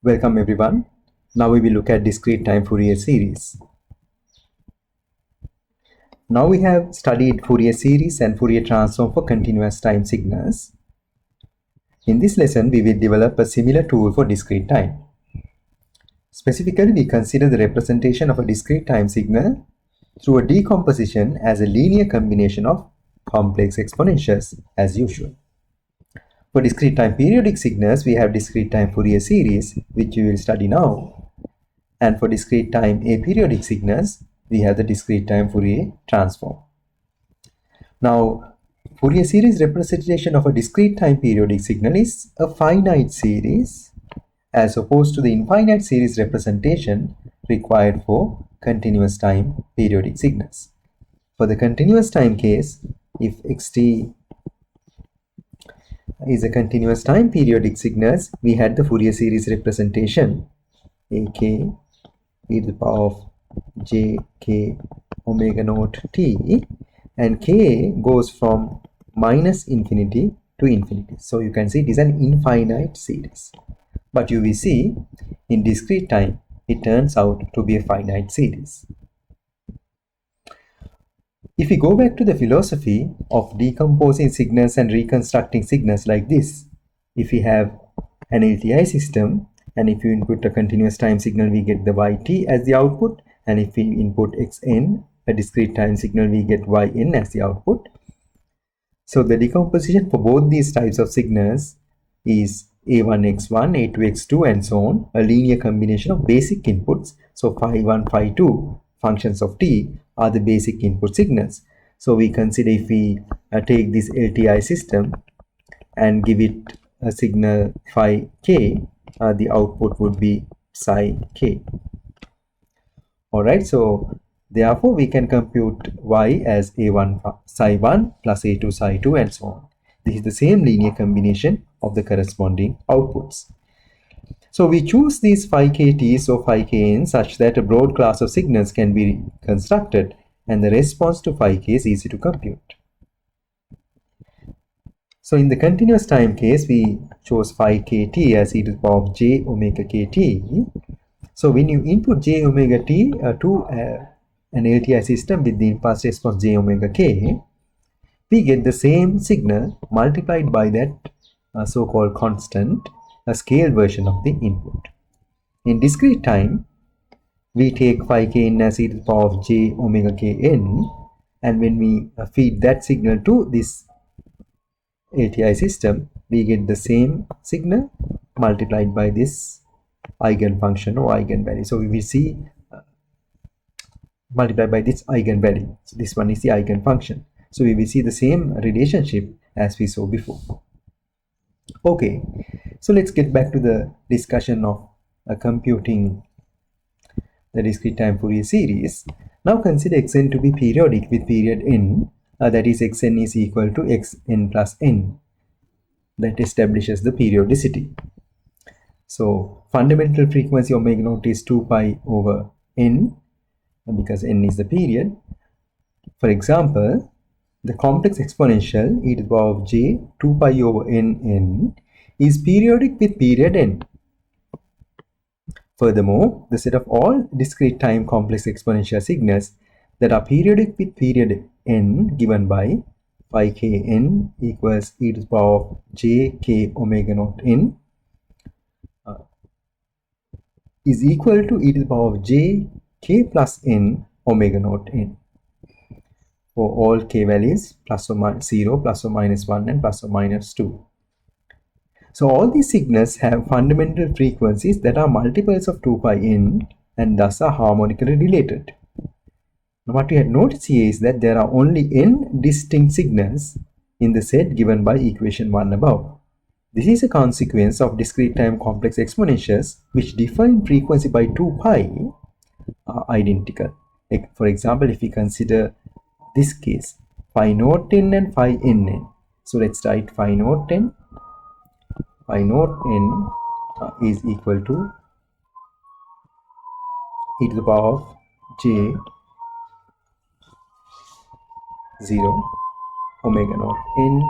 Welcome everyone. Now we will look at discrete time Fourier series. Now we have studied Fourier series and Fourier transform for continuous time signals. In this lesson, we will develop a similar tool for discrete time. Specifically, we consider the representation of a discrete time signal through a decomposition as a linear combination of complex exponentials as usual. For discrete time periodic signals, we have discrete time Fourier series, which we will study now. And for discrete time aperiodic signals, we have the discrete time Fourier transform. Now, Fourier series representation of a discrete time periodic signal is a finite series as opposed to the infinite series representation required for continuous time periodic signals. For the continuous time case, if xt is a continuous time periodic signals, we had the Fourier series representation ak e to the power of j k omega naught t, and k goes from minus infinity to infinity. So you can see it is an infinite series. But you will see in discrete time it turns out to be a finite series. If we go back to the philosophy of decomposing signals and reconstructing signals like this, if we have an LTI system and if you input a continuous time signal, we get the yt as the output, and if we input xn, a discrete time signal, we get yn as the output. So the decomposition for both these types of signals is a1x1, a2x2 and so on, a linear combination of basic inputs. So phi1, phi2 functions of t are the basic input signals. So we consider if we take this LTI system and give it a signal phi k, the output would be psi k. Alright, so therefore we can compute y as a1 psi 1 plus a2 psi 2 and so on. This is the same linear combination of the corresponding outputs. So we choose these phi kt's or phi kn such that a broad class of signals can be constructed and the response to phi k is easy to compute. So in the continuous time case, we chose phi kt as e to the power of j omega kt. So when you input j omega t to an LTI system with the impulse response j omega k, we get the same signal multiplied by that so-called constant, a scale version of the input. In discrete time, we take phi kn as e to the power of j omega kn, and when we feed that signal to this LTI system, we get the same signal multiplied by this eigenfunction or eigenvalue. So we will see multiplied by this eigenvalue. So this one is the eigenfunction. So we will see the same relationship as we saw before. Okay, so let's get back to the discussion of computing the discrete time Fourier series. Now consider xn to be periodic with period n, that is xn is equal to xn plus n. That establishes the periodicity. So fundamental frequency omega naught is 2 pi over n, because n is the period. For example, the complex exponential e to the power of j 2 pi over n is periodic with period n. Furthermore, the set of all discrete time complex exponential signals that are periodic with period n given by phi kn equals e to the power of j k omega naught n is equal to e to the power of j k plus n omega naught n for all k values plus or minus 0, plus or minus 1 and plus or minus 2. So all these signals have fundamental frequencies that are multiples of 2 pi n and thus are harmonically related. Now what we had noticed here is that there are only n distinct signals in the set given by equation 1 above. This is a consequence of discrete time complex exponentials which differ in frequency by 2 pi are identical. Like for example, if we consider this case, phi naught n and phi nn. So let's write phi naught n is equal to e to the power of j 0 omega naught n,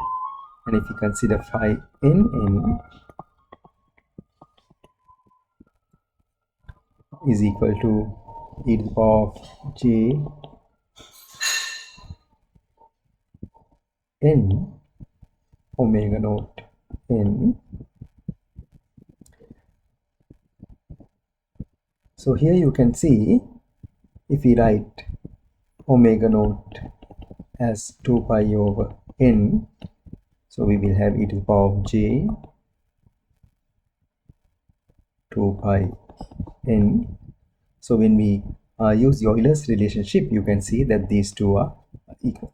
and if you consider phi nn is equal to e to the power of j n omega naught n. So here you can see, if we write omega naught as 2 pi over n, so we will have e to the power of j 2 pi n. So when we use Euler's relationship, you can see that these two are equal.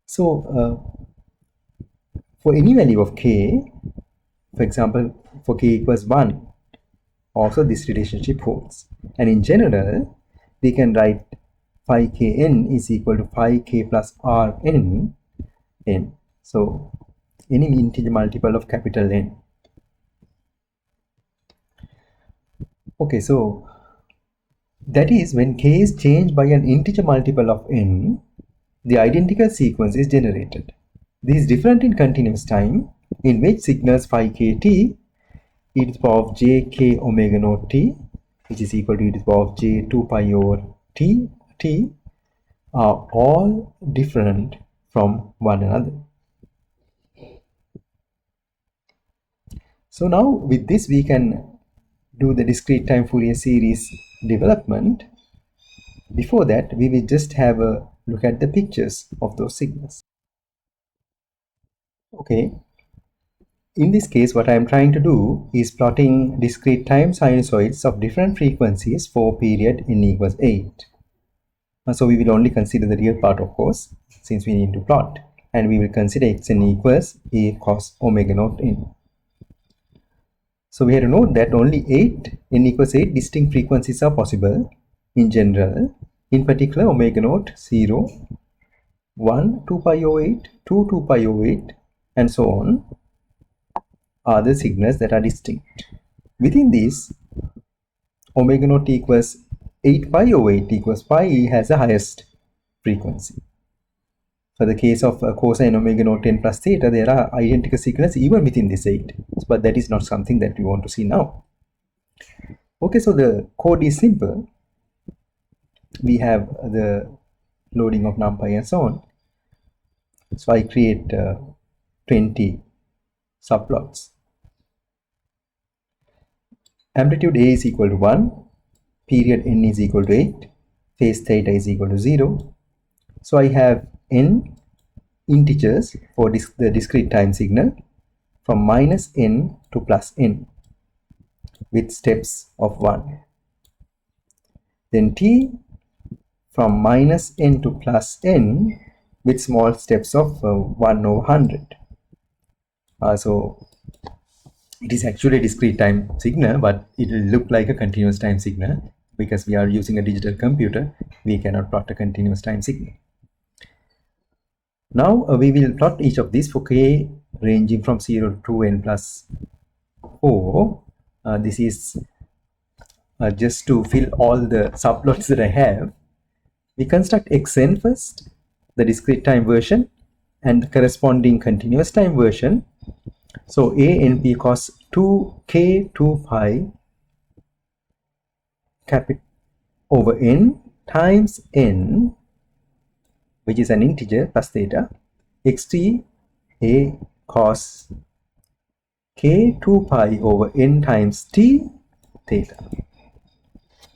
So for any value of k, for example, for k equals 1, also this relationship holds. And in general, we can write phi kn is equal to phi k plus rn n. So any integer multiple of capital N. Okay, so that is, when k is changed by an integer multiple of n, the identical sequence is generated. This is different in continuous time, in which signals phi kt e to the power of j k omega naught t, which is equal to e to the power of j 2 pi over t, are all different from one another. So now with this we can do the discrete time Fourier series development. Before that, we will just have a look at the pictures of those signals. Okay, in this case what I am trying to do is plotting discrete time sinusoids of different frequencies for period n equals 8. So we will only consider the real part, of course, since we need to plot, and we will consider xn equals a cos omega naught n. So we have to note that only n equals 8 distinct frequencies are possible in general. In particular, omega naught 0, 1, 2 pi over 8, 2, 2 pi over 8, and so on are the signals that are distinct. Within these, omega naught equals 8 pi over 8 equals pi has the highest frequency. For the case of cosine omega naught n plus theta, there are identical signals even within this 8, but that is not something that we want to see now. Okay, so the code is simple. We have the loading of numpy and so on. So I create 20 subplots. Amplitude A is equal to 1, period n is equal to 8, phase theta is equal to 0. So I have n integers for the discrete time signal from minus n to plus n with steps of 1. Then t from minus n to plus n with small steps of 1 over 100. So it is actually a discrete time signal, but it will look like a continuous time signal because we are using a digital computer. We cannot plot a continuous time signal. Now we will plot each of these for k ranging from 0 to n plus 4. This is just to fill all the subplots that I have. We construct xn first, the discrete time version, and the corresponding continuous time version. So a np cos 2k 2 pi capital over n times n, which is an integer, plus theta, xt a cos k 2 pi over n times t theta.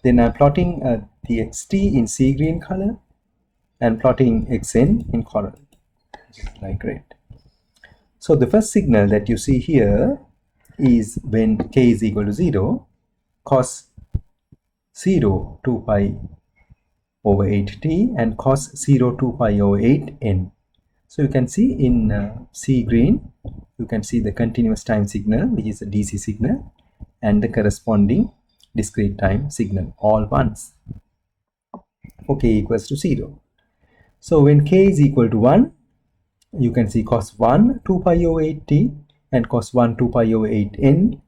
Then I'm plotting the xt in sea green color and plotting xn in coral, like red. So the first signal that you see here is when k is equal to 0, cos 0 2 pi over 8t and cos 0 2 pi over 8n. So you can see in sea green, you can see the continuous time signal, which is a DC signal, and the corresponding discrete time signal, all ones, for k equals to 0. So when k is equal to 1, you can see cos 1 2 pi over 8t and cos 1 2 pi over 8n.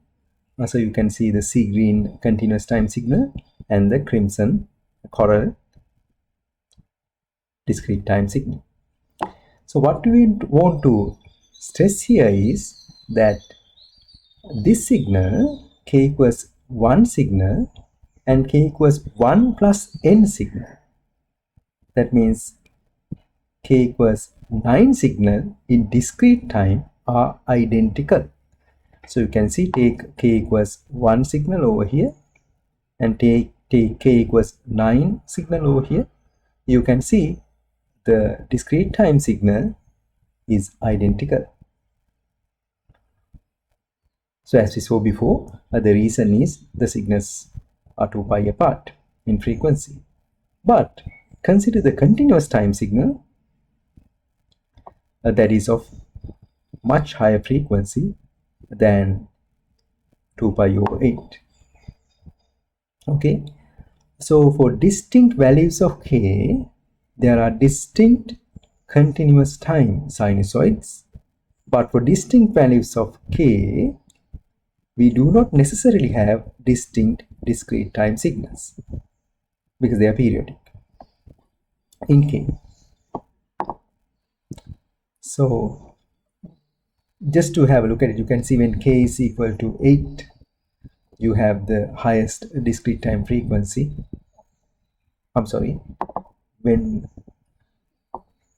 So you can see the sea green continuous time signal and the crimson coral discrete time signal. So what we want to stress here is that this signal k equals 1 signal and k equals 1 plus n signal. That means k equals 9 signal in discrete time are identical. So you can see, take k equals 1 signal over here and take k equals 9 signal over here. You can see the discrete time signal is identical. So as we saw before, the reason is the signals are 2 pi apart in frequency. But consider the continuous time signal that is of much higher frequency than 2 pi over 8. Okay, so for distinct values of k, there are distinct continuous time sinusoids, but for distinct values of k, we do not necessarily have distinct discrete time signals because they are periodic in k. So just to have a look at it, you can see when k is equal to 8, you have the highest discrete time frequency. I'm sorry, when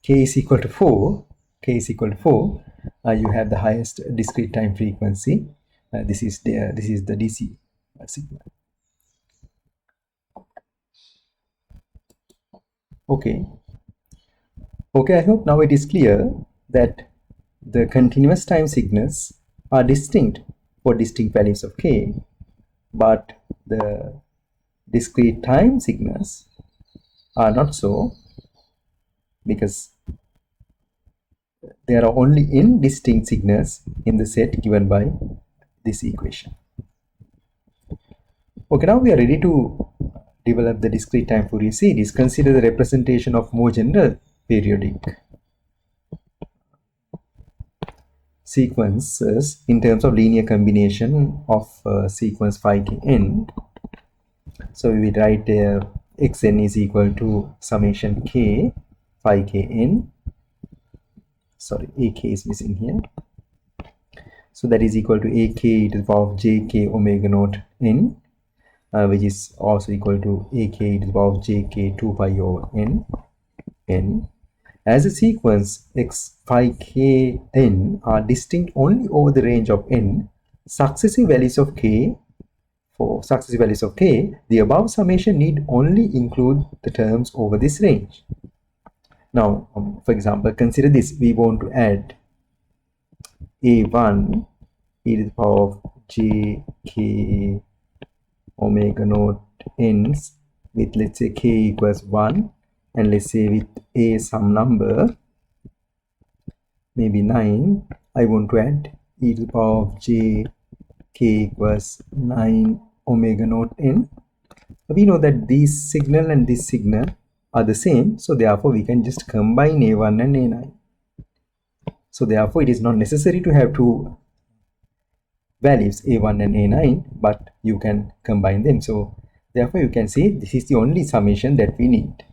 k is equal to 4, you have the highest discrete time frequency. This is the DC signal. Okay, I hope now it is clear that the continuous time signals are distinct for distinct values of k, but the discrete time signals are not so, because there are only n distinct signals in the set given by this equation. Okay, now we are ready to develop the discrete time Fourier series. Consider the representation of more general periodic sequences in terms of linear combination of sequence phi k n. So we will write xn is equal to summation k phi k n. Sorry, ak is missing here. So that is equal to ak e to the power of jk omega naught n, which is also equal to ak e to the power of jk 2 pi over n. As a sequence, x phi k n are distinct only over the range of n successive values of k. For successive values of k, the above summation need only include the terms over this range. Now, for example, consider this. We want to add a1 e to the power of jk omega naught n's with, let's say, k equals 1, and let's say with a some number, maybe 9, I want to add e to the power of j k equals 9 omega naught n. We know that this signal and this signal are the same, so therefore we can just combine a1 and a9. So therefore it is not necessary to have two values a1 and a9, but you can combine them. So therefore you can say this is the only summation that we need.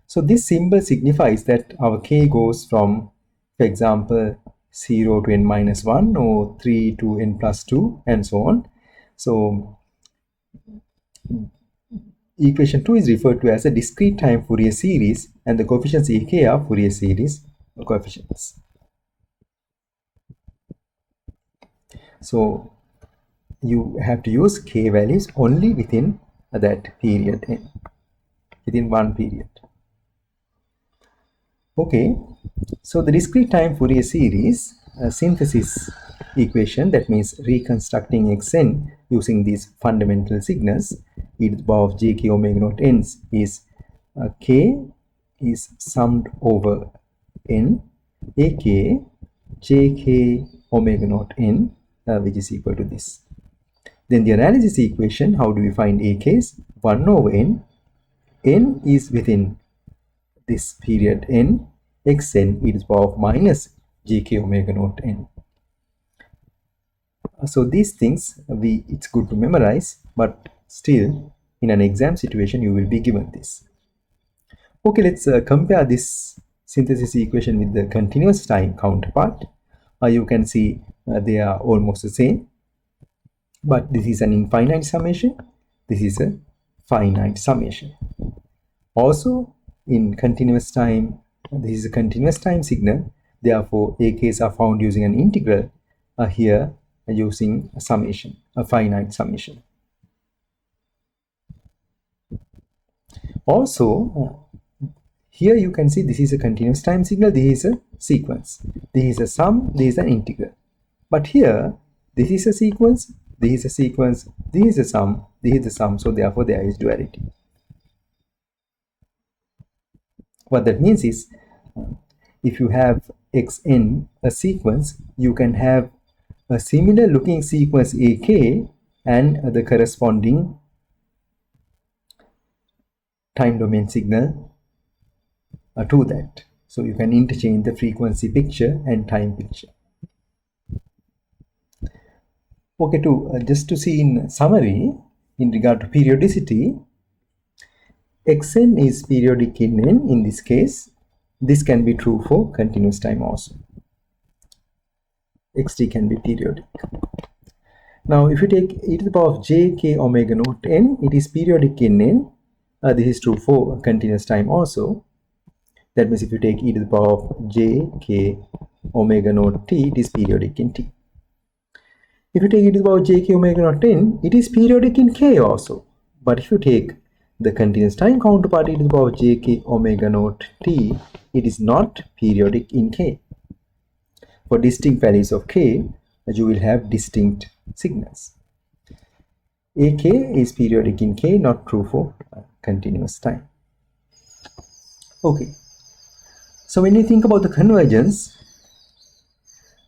So this symbol signifies that our k goes from, for example, 0 to n minus 1 or 3 to n plus 2 and so on. So equation 2 is referred to as a discrete time Fourier series, and the coefficients ak are Fourier series coefficients. So you have to use k values only within that period n, within one period. Okay, so the discrete time Fourier series synthesis equation, that means reconstructing xn using these fundamental signals e to the power of jk omega naught n, is k is summed over n ak jk omega naught n, which is equal to this. Then the analysis equation, how do we find ak's? 1 over n is within this period n, xn e to the power of minus jk omega naught n. So these things it's good to memorize, but still in an exam situation you will be given this. Okay, let's compare this synthesis equation with the continuous time counterpart. You can see they are almost the same. but this is an infinite summation, this is a finite summation. Also in continuous time, this is a continuous time signal, therefore AKs are found using an integral, here using a summation, a finite summation. Also here you can see this is a continuous time signal, this is a sequence, this is a sum, this is an integral. But here this is a sequence, this is a sequence, this is a sum, this is a sum, so therefore there is duality. What that means is, if you have xn a sequence, you can have a similar looking sequence ak and the corresponding time domain signal to that. So you can interchange the frequency picture and time picture. Okay, just to see in summary, in regard to periodicity, xn is periodic in n in this case. This can be true for continuous time also. xt can be periodic. Now if you take e to the power of j k omega naught n, it is periodic in n. This is true for continuous time also. That means if you take e to the power of j k omega naught t, it is periodic in t. If you take e to the power of j k omega naught n, it is periodic in k also. But if you take the continuous time counterpart e to the power of j k omega naught t, it is not periodic in k. For distinct values of k, you will have distinct signals. ak is periodic in k, not true for continuous time. Okay. So when we think about the convergence,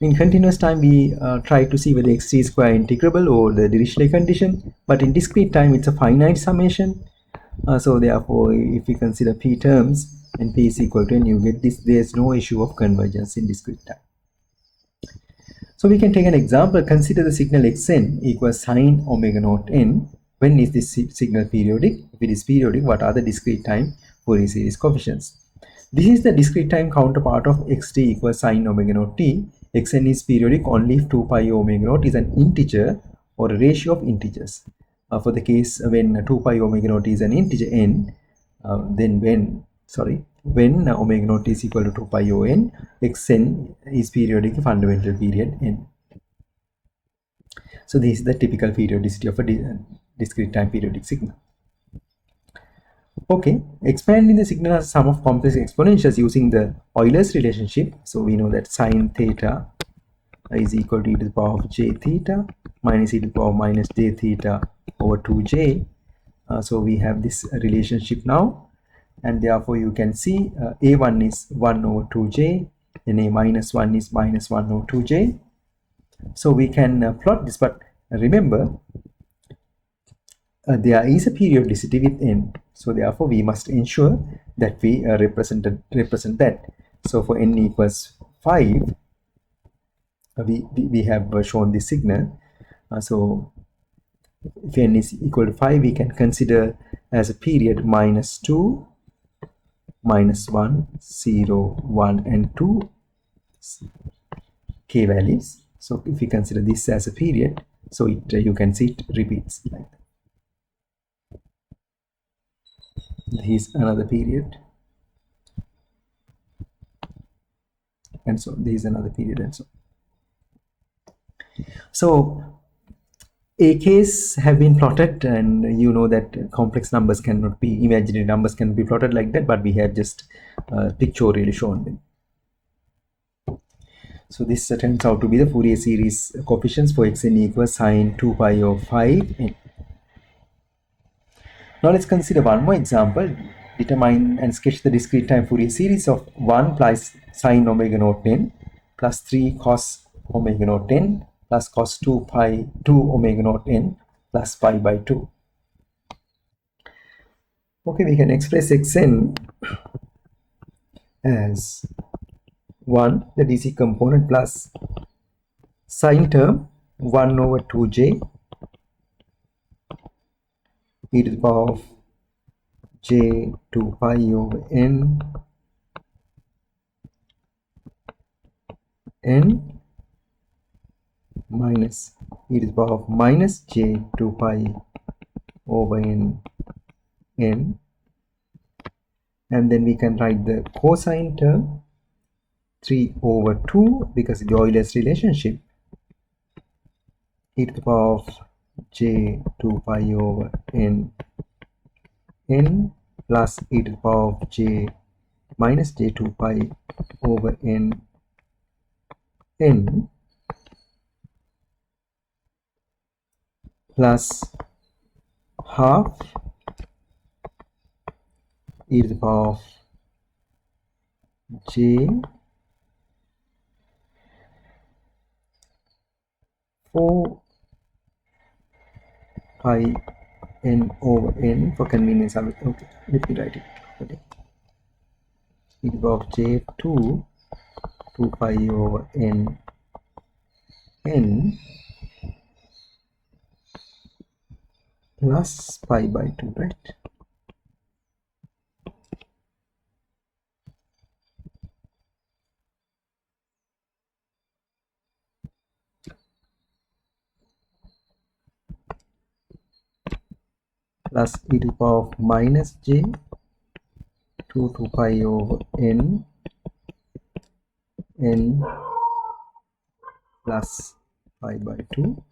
in continuous time we try to see whether xt is square integrable or the Dirichlet condition, but in discrete time it's a finite summation. So therefore if we consider p terms and p is equal to n, you get this, there's no issue of convergence in discrete time. So we can take an example. Consider the signal xn equals sine omega naught n. When is this signal periodic? If it is periodic, what are the discrete time Fourier series coefficients? This is the discrete time counterpart of xt equals sine omega naught t. Xn is periodic only if 2 pi omega naught is an integer or a ratio of integers. For the case when 2 pi omega naught is an integer n, then when omega naught is equal to 2 pi o n, xn is periodic fundamental period n. So this is the typical periodicity of a discrete time periodic signal. Okay, expanding the signal as a sum of complex exponentials using the Euler's relationship. So we know that sine theta is equal to e to the power of j theta minus e to the power of minus j theta over 2j. So we have this relationship now, and therefore you can see a1 is 1 over 2j and a minus 1 is minus 1 over 2j. So we can plot this, but remember there is a periodicity with n, so therefore we must ensure that we represent that. So for n equals 5, we have shown this signal. So if n is equal to 5, we can consider as a period minus 2, minus 1, 0, 1 and 2 k values. So if we consider this as a period, so you can see it repeats like that. Here's another period, and so there is another period, and so AKs have been plotted, and you know that complex numbers cannot be, imaginary numbers can be plotted like that, but we have just pictorially shown them. So this turns out to be the Fourier series coefficients for xn equals sine 2 pi of 5n. Now let's consider one more example. Determine and sketch the discrete time Fourier series of 1 plus sine omega naught n plus 3 cos omega naught n plus cos 2 omega naught n plus pi by 2. Okay, we can express xn as 1, the DC component, plus sine term 1 over 2j e to the power of j 2 pi over n minus e to the power of minus j 2 pi over n, and then we can write the cosine term 3 over 2 because of the Euler's relationship, e to the power of j 2 pi over n plus e to the power of j minus j 2 pi over n plus half e to the power of j 4 pi n over n. For convenience, I will, okay, let me write it. Okay. E to the power of j 2 pi over n plus pi by 2, right? Plus e to the power of minus j 2 pi over n plus pi by 2.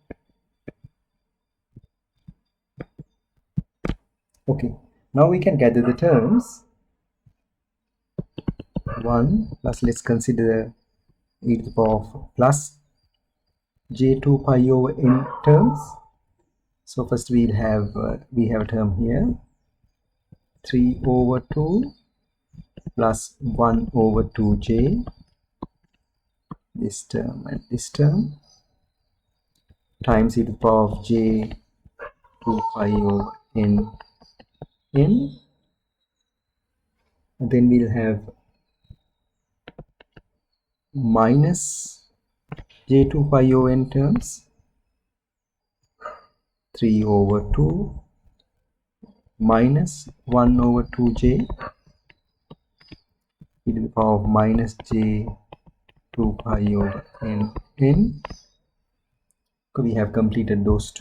Okay, now we can gather the terms. 1 plus, let's consider e to the power of plus j 2 pi over n terms. So first we have a term here, 3 over 2 plus 1 over 2j, this term and this term, times e to the power of j 2 pi over n, and then we'll have minus j 2 pi over n terms, 3 over 2 minus 1 over 2j e to the power of minus j 2 pi over n. So we have completed those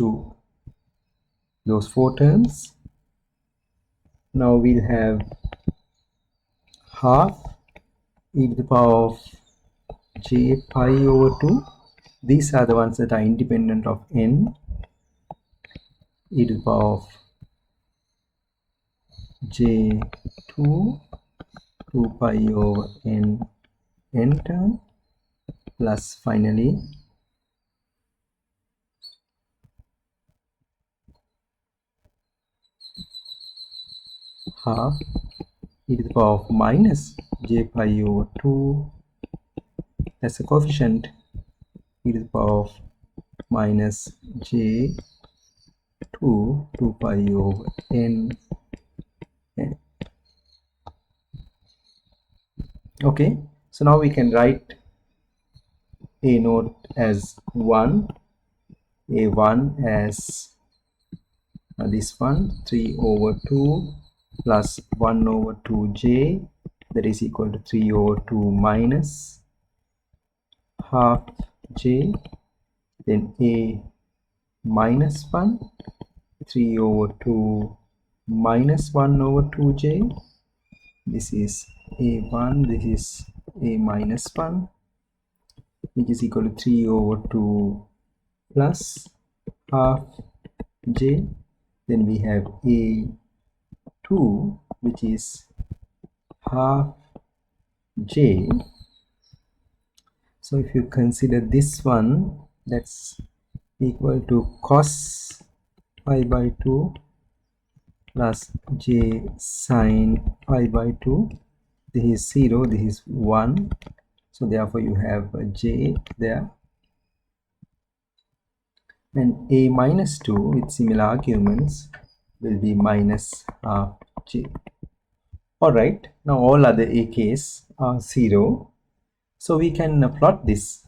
four terms. Now we'll have half e to the power of j pi over 2. These are the ones that are independent of n, e to the power of j 2 pi over n term plus finally half e to the power of minus j pi over 2, that's a coefficient, e to the power of minus j 2 pi over n. Okay, so now we can write a node as 1, a1 as this one, 3 over 2 plus 1 over 2j, that is equal to 3 over 2 minus half j, then a minus 1, 3 over 2 minus 1 over 2j, this is a1, this is a minus 1, which is equal to 3 over 2 plus half j, then we have a2, which is half j. So if you consider this one, that's equal to cos pi by 2 plus j sine pi by 2. This is 0, this is 1, so therefore you have a j there, and a minus 2 with similar arguments will be minus half j. Alright, now all other ak's are 0, so we can plot this.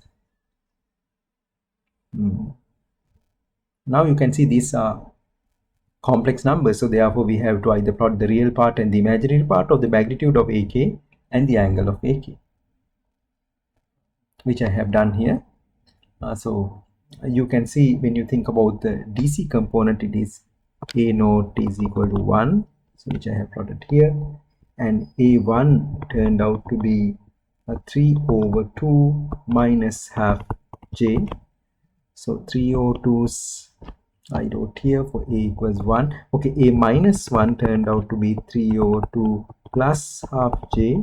Now you can see these are complex numbers, so therefore we have to either plot the real part and the imaginary part of the magnitude of ak and the angle of ak, which I have done here. So you can see when you think about the DC component, it is A naught is equal to 1, so which I have plotted here, and A1 turned out to be 3 over 2 minus half J. So 3 over 2's I wrote here for A equals 1. Okay, A minus 1 turned out to be 3 over 2 plus half J.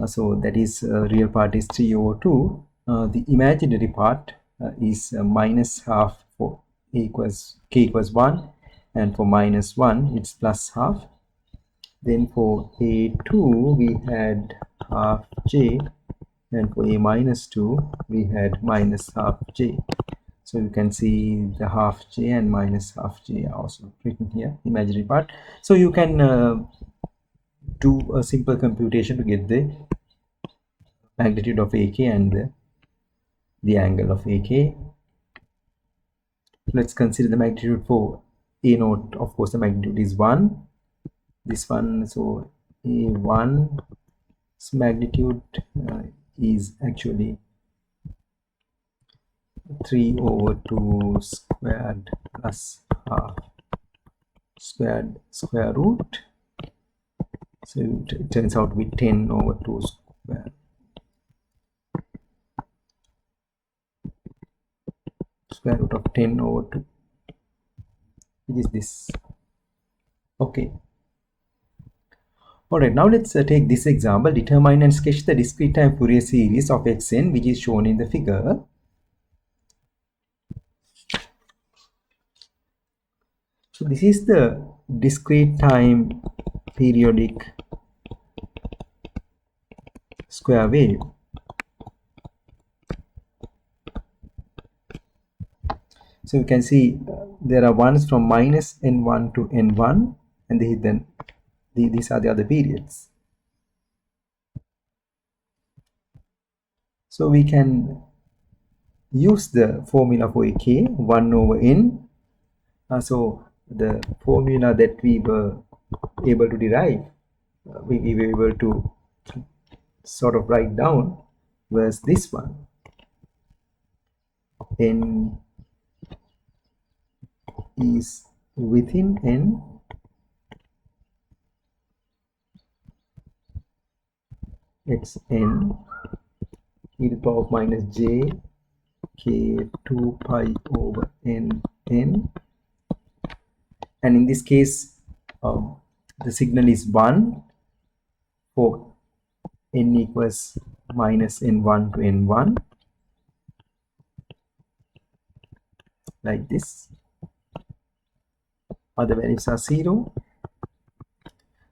So that is real part is 3 over 2. The imaginary part is minus half for A equals K equals 1, and for minus 1 it's plus half. Then for A2 we had half J, and for A minus 2 we had minus half J. So you can see the half J and minus half J are also written here, imaginary part. So you can do a simple computation to get the magnitude of AK and the angle of AK. Let's consider the magnitude for A naught. Of course, the magnitude is 1. This one, so A1's magnitude is actually 3 over 2 squared plus half squared square root. So it turns out to be 10 over 2 squared. Square root of 10 over 2. It is this. Okay. Alright, now let's take this example. Determine and sketch the discrete time Fourier series of xn, which is shown in the figure. So this is the discrete time periodic square wave. So you can see there are ones from minus n1 to n1, and these are the other periods. So we can use the formula for AK, 1 over n. So the formula that we were able to derive, we were able to sort of write down was this one. N is within n xn e to the power of minus j k 2 pi over n n, and in this case the signal is 1 for n equals minus n1 to n1, like this. Other values are 0.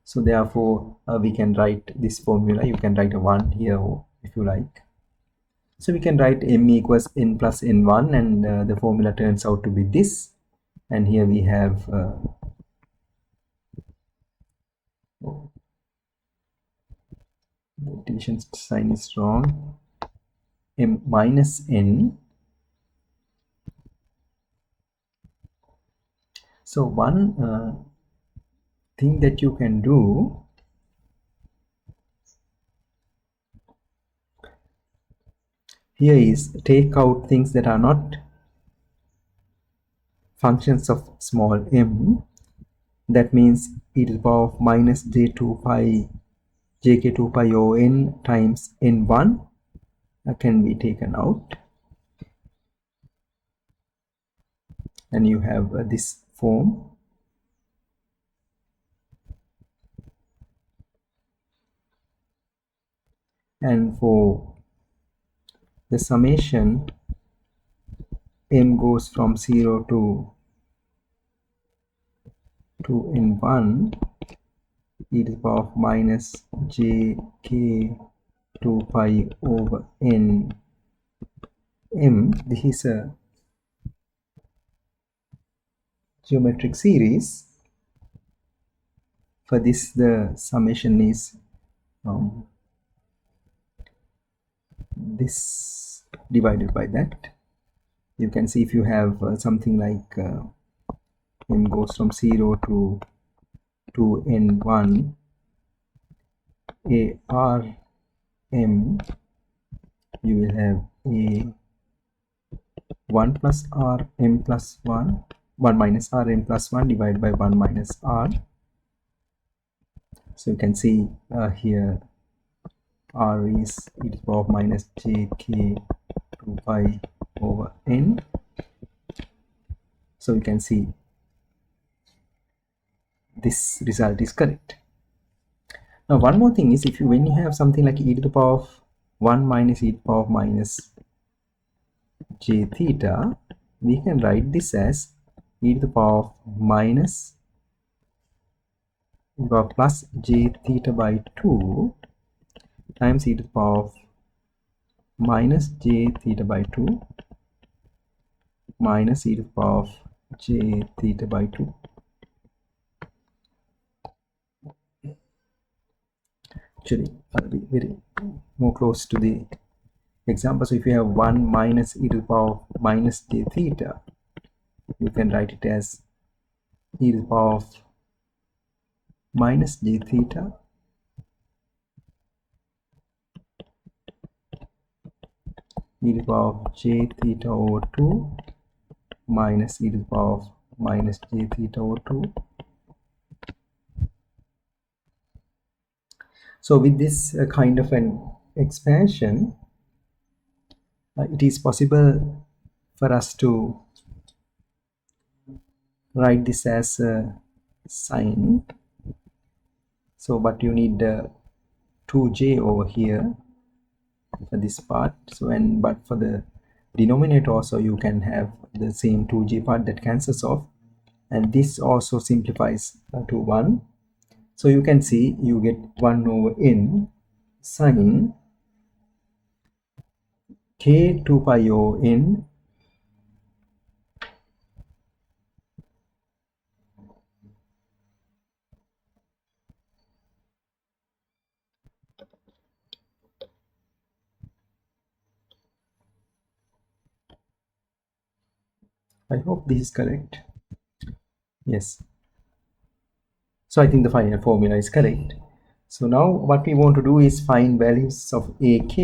So therefore we can write this formula. You can write a 1 here if you like. So we can write m equals n plus n1, and the formula turns out to be this. And here we have the division sign is wrong, m minus n. So one thing that you can do, here is take out things that are not functions of small m. That means e to the power of minus j2 pi jk2 pi over n times n1 can be taken out, and you have this form. And for the summation, m goes from 0 to n1 e to the power of minus jk 2 pi over n m. This is a geometric series. For this, the summation is this divided by that. You can see if you have something like m goes from 0 to n1 a r m, you will have a 1 plus r m plus 1, 1 minus r m plus 1 divided by 1 minus r. So you can see here r is e to the power of minus jk 2 pi over n. So you can see this result is correct. Now one more thing is, if you, when you have something like e to the power of 1 minus e to the power of minus j theta, we can write this as e to the power of minus plus j theta by 2 times e to the power of minus j theta by 2 minus e to the power of j theta by 2. Actually, I'll be very more close to the example. So if you have 1 minus e to the power of minus j theta, you can write it as e to the power of minus j theta e to the power of j theta over 2 minus e to the power of minus j theta over 2. So with this kind of an expansion, it is possible for us to write this as sine. So but you need 2j over here for this part. So but for the denominator also you can have the same 2j part that cancels off, and this also simplifies to 1. So you can see you get 1 over n sine k 2 pi over n I hope this is correct. Yes. So I think the final formula is correct. So now what we want to do is find values of ak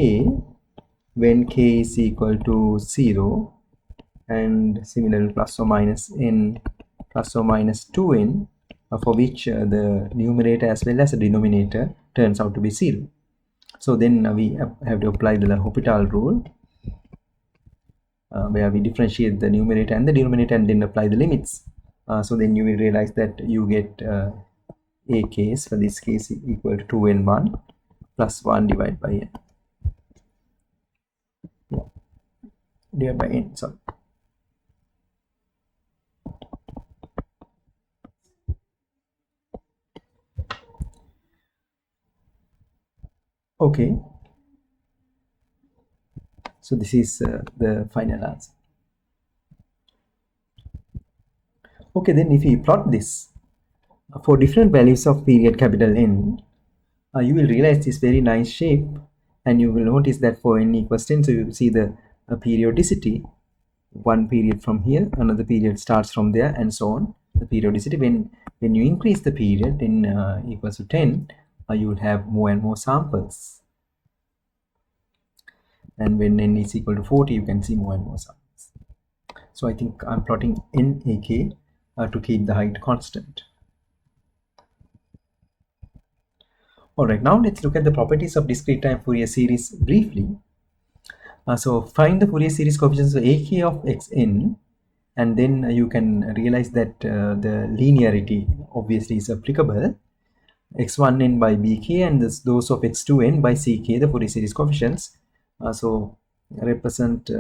when k is equal to 0, and similarly plus or minus n plus or minus 2n for which the numerator as well as the denominator turns out to be 0. So then we have to apply the L'Hopital rule, where we differentiate the numerator and the denominator and then apply the limits. So then you will realize that you get a case, for this case, equal to 2n1 plus 1 divided by n. Yeah. Divided by n, sorry. Okay. So this is the final answer. Okay, then if we plot this for different values of period capital N, you will realize this very nice shape, and you will notice that for n equals 10, so you see the periodicity, one period from here, another period starts from there, and so on. The periodicity, when you increase the period in equals to 10, you will have more and more samples, and when n is equal to 40, you can see more and more samples. So I think I'm plotting NAK to keep the height constant. Alright, now let's look at the properties of discrete time Fourier series briefly. So find the Fourier series coefficients of AK of xn, and then you can realize that the linearity obviously is applicable. X1n by bk and those of x2n by ck, the Fourier series coefficients. So represent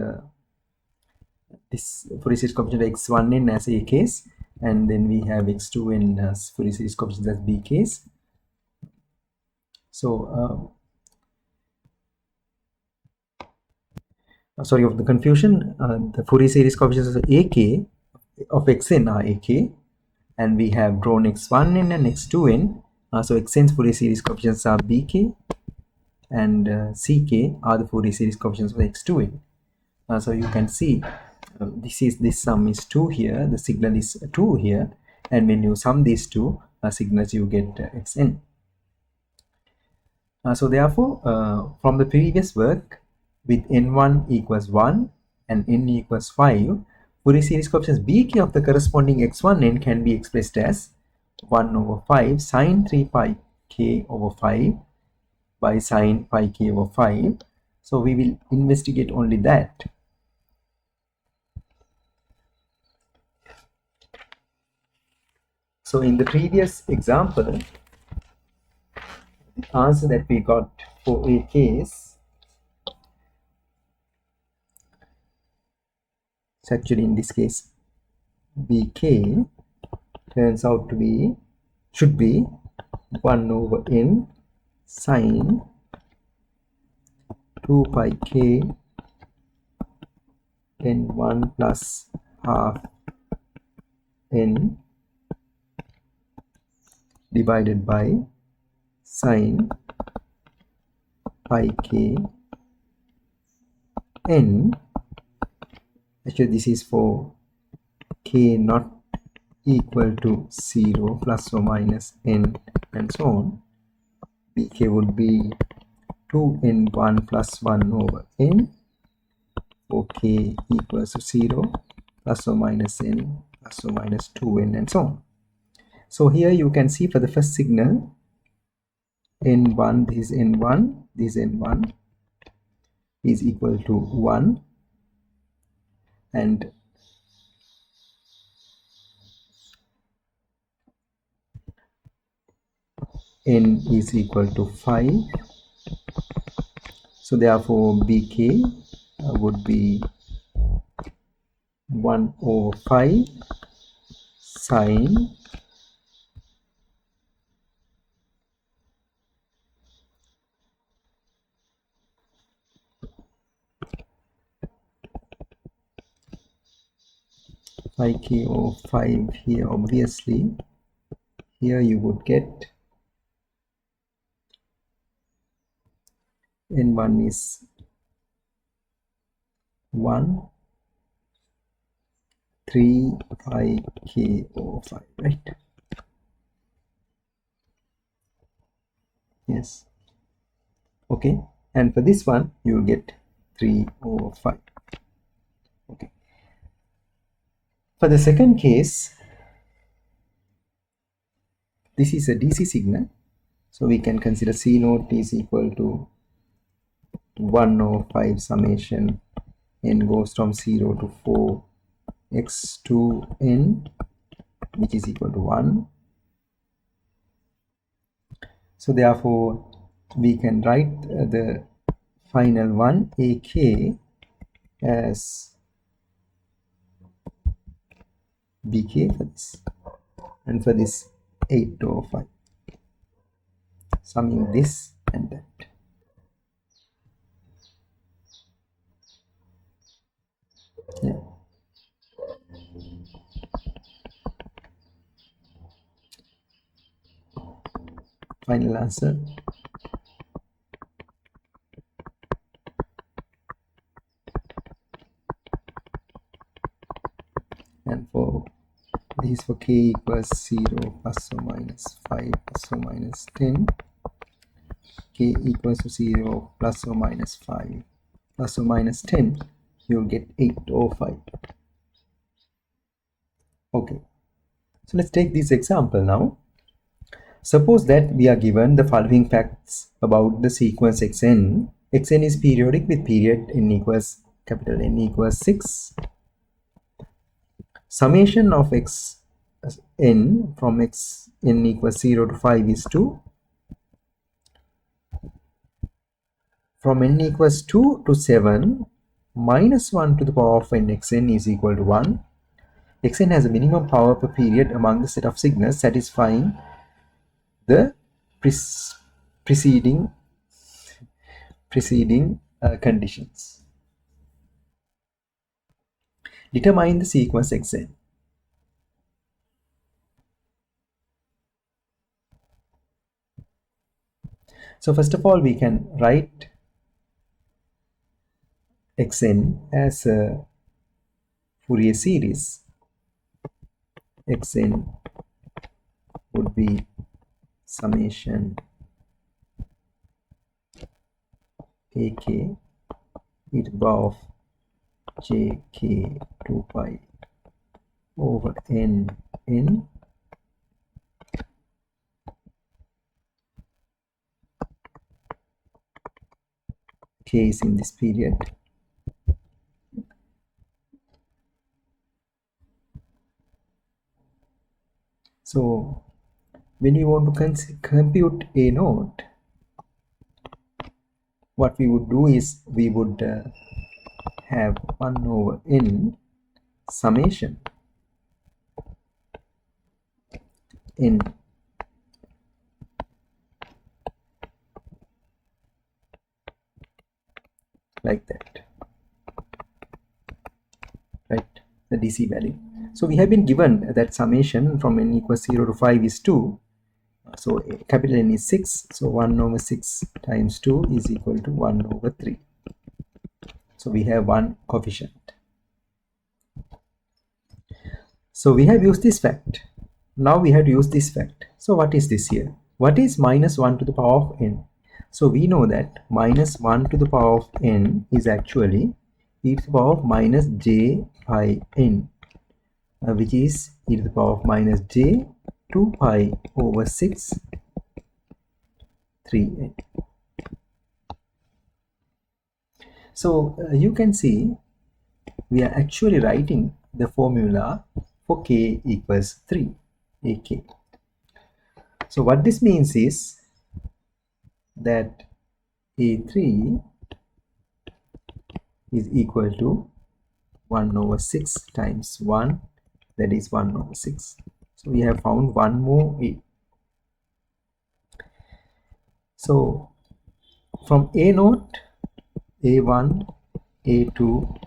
this Fourier series coefficient of x1n as ak's, and then we have x2n as Fourier series coefficients as bk's. So sorry of the confusion, the Fourier series coefficients of ak of xn are ak, and we have drawn x1n and x2n. So xn's Fourier series coefficients are bk, and ck are the Fourier series coefficients of x2n. So you can see this sum is 2 here, the signal is 2 here, and when you sum these two signals, you get xn. So therefore, from the previous work, with n1 equals 1 and n equals 5, Fourier series coefficient bk of the corresponding x1n can be expressed as 1 over 5 sine 3 pi k over 5 by sine pi k over 5. So we will investigate only that. So in the previous example, the answer that we got for a case, it's actually in this case bk turns out to be, should be 1 over n sine 2 pi k n1 plus half n divided by sine pi k n. Actually this is for k not equal to 0 plus or minus n and so on. bk would be 2n1 plus 1 over n for k equals to 0 plus or minus n plus or minus 2n and so on. So here you can see for the first signal n1, this is n1, this n1 is equal to 1, and n is equal to 5. So therefore bk would be 1 over 5 sine pi k over 5. Here obviously here you would get n1 is 1 3 pi k over 5, right? Yes. Okay, and for this one you will get 3 over 5. Okay. For the second case, this is a DC signal, so we can consider C naught is equal to 1 over 5 summation n goes from 0 to 4 x2n, which is equal to 1. So therefore we can write the final one ak as bk for this, and for this 8 over 5, summing this and that. Yeah. Final answer. And for this is for k equals 0 plus or minus 5 plus or minus 10, k equals to 0 plus or minus 5 plus or minus 10, you'll get 8 over 5. Okay, so let's take this example now. Suppose that we are given the following facts about the sequence xn. Xn is periodic with period n equals capital N equals 6. Summation of xn from xn equals 0 to 5 is 2. From n equals 2 to 7, minus 1 to the power of n xn is equal to 1. Xn has a minimum power per period among the set of signals satisfying the preceding conditions. Determine the sequence xn. So first of all, we can write xn as a Fourier series. Xn would be summation ak e to the power of jk 2 pi over n in k is in this period. So when we want to compute a naught, what we would do is we would have 1 over n summation n like that, right? The DC value. So we have been given that summation from n equals 0 to 5 is 2. So capital N is 6. So 1 over 6 times 2 is equal to 1 over 3. So we have one coefficient. So we have used this fact. Now we have to use this fact. So what is this here? What is minus 1 to the power of n? So we know that minus 1 to the power of n is actually e to the power of minus j pi n, which is e to the power of minus j 2 pi over 6 3n. So you can see we are actually writing the formula for k equals 3, ak. So what this means is that a3 is equal to 1 over 6 times 1, that is 1 over 6. So we have found one more a. So from a naught, a1, a2,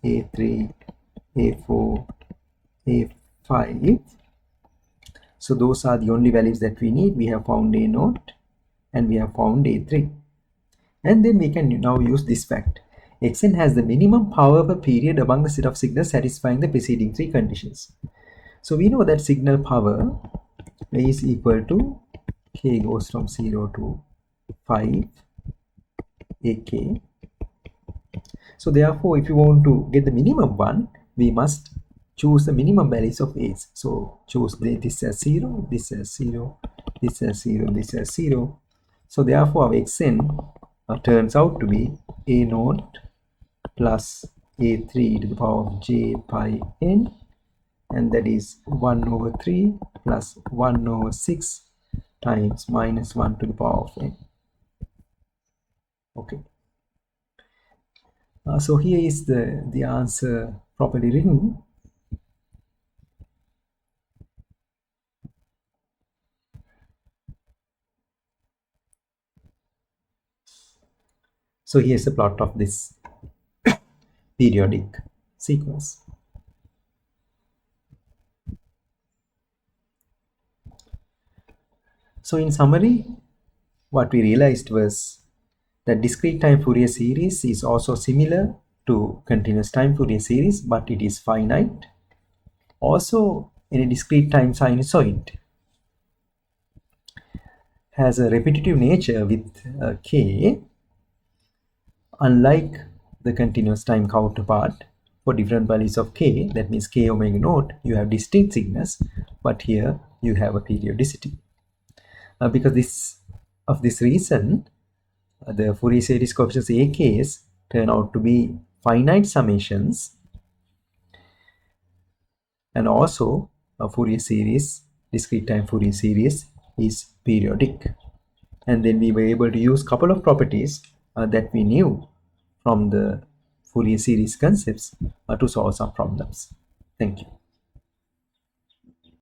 a3, a4, a5, so those are the only values that we need. We have found a naught and we have found a3, and then we can now use this fact. Xn has the minimum power per period among the set of signals satisfying the preceding three conditions. So we know that signal power is equal to k goes from 0 to 5 ak. So therefore, if you want to get the minimum one, we must choose the minimum values of a's. So choose this as 0, this as 0, this as 0, this as 0. So therefore, our xn turns out to be a naught plus a3 to the power of j pi n, and that is 1 over 3 plus 1 over 6 times minus 1 to the power of n. Okay. So here is the answer properly written. So here's the plot of this periodic sequence. So in summary, what we realized was that discrete time Fourier series is also similar to continuous time Fourier series, but it is finite. Also, any discrete time sinusoid has a repetitive nature with k, unlike the continuous time counterpart. For different values of k, that means k omega naught, you have distinct signals, but here you have a periodicity. Because of this reason, the Fourier series coefficients AKs turn out to be finite summations, and also a Fourier series, discrete time Fourier series, is periodic. And then we were able to use a couple of properties that we knew from the Fourier series concepts to solve some problems. Thank you.